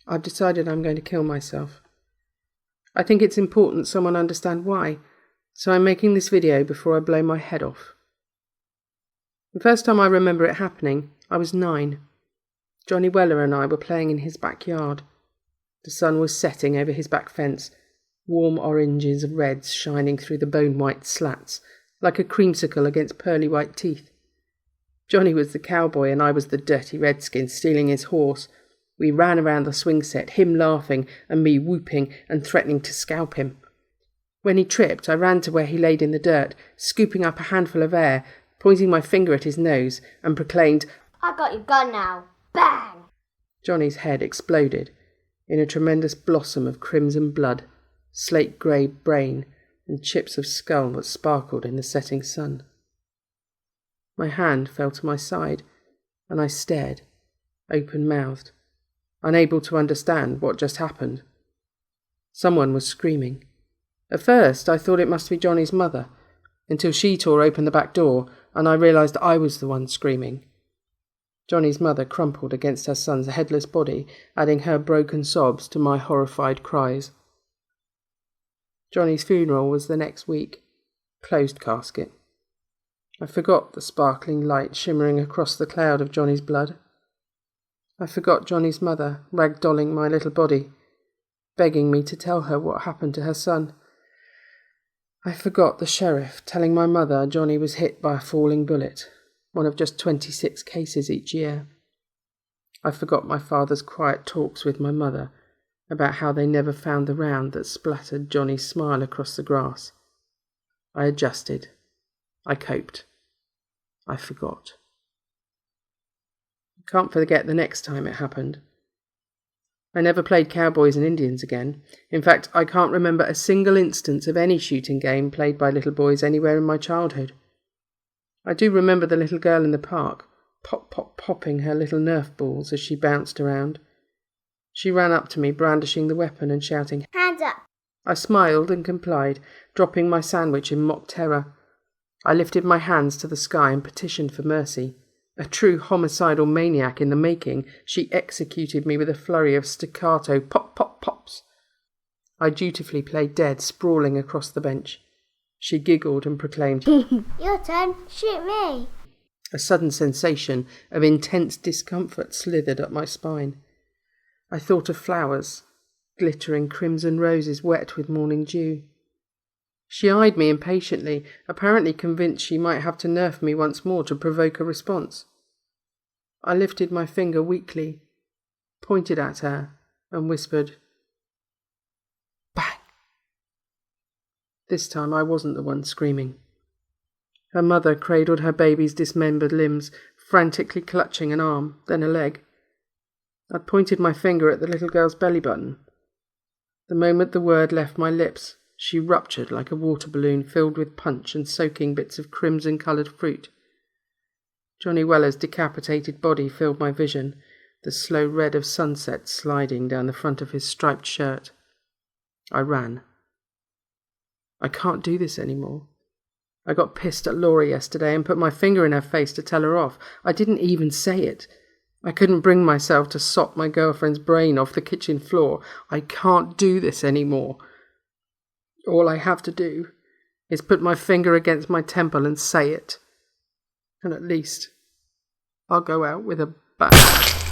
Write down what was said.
I've decided I'm going to kill myself. I think it's important someone understand why, so I'm making this video before I blow my head off. The first time I remember it happening, I was 9. Johnny Weller and I were playing in his backyard. The sun was setting over his back fence, warm oranges and reds shining through the bone-white slats, like a creamsicle against pearly white teeth. Johnny was the cowboy and I was the dirty redskin stealing his horse. We ran around the swing set, him laughing and me whooping and threatening to scalp him. When he tripped, I ran to where he laid in the dirt, scooping up a handful of air, pointing my finger at his nose, and proclaimed, "I got your gun now. Bang!" Johnny's head exploded in a tremendous blossom of crimson blood, slate-grey brain, and chips of skull that sparkled in the setting sun. My hand fell to my side, and I stared, open-mouthed, unable to understand what just happened. Someone was screaming. At first I thought it must be Johnny's mother, until she tore open the back door, and I realised I was the one screaming. Johnny's mother crumpled against her son's headless body, adding her broken sobs to my horrified cries. Johnny's funeral was the next week. Closed casket. I forgot the sparkling light shimmering across the cloud of Johnny's blood. I forgot Johnny's mother ragdolling my little body, begging me to tell her what happened to her son. I forgot the sheriff telling my mother Johnny was hit by a falling bullet, one of just 26 cases each year. I forgot my father's quiet talks with my mother about how they never found the round that splattered Johnny's smile across the grass. I adjusted. I coped. I forgot. I can't forget the next time it happened. I never played cowboys and Indians again. In fact, I can't remember a single instance of any shooting game played by little boys anywhere in my childhood. I do remember the little girl in the park, popping her little Nerf balls as she bounced around. She ran up to me, brandishing the weapon and shouting, "Hands up!" I smiled and complied, dropping my sandwich in mock terror. I lifted my hands to the sky and petitioned for mercy. A true homicidal maniac in the making, she executed me with a flurry of staccato pops. I dutifully played dead, sprawling across the bench. She giggled and proclaimed, "Your turn. Shoot me." A sudden sensation of intense discomfort slithered up my spine. I thought of flowers, glittering crimson roses wet with morning dew. She eyed me impatiently, apparently convinced she might have to nerf me once more to provoke a response. I lifted my finger weakly, pointed at her, and whispered, "Bang!" This time I wasn't the one screaming. Her mother cradled her baby's dismembered limbs, frantically clutching an arm, then a leg. I'd pointed my finger at the little girl's belly button. The moment the word left my lips, she ruptured like a water balloon filled with punch and soaking bits of crimson-coloured fruit. Johnny Weller's decapitated body filled my vision, the slow red of sunset sliding down the front of his striped shirt. I ran. I can't do this anymore. I got pissed at Laura yesterday and put my finger in her face to tell her off. I didn't even say it. I couldn't bring myself to sop my girlfriend's brain off the kitchen floor. I can't do this anymore. All I have to do is put my finger against my temple and say it. And at least I'll go out with a bang.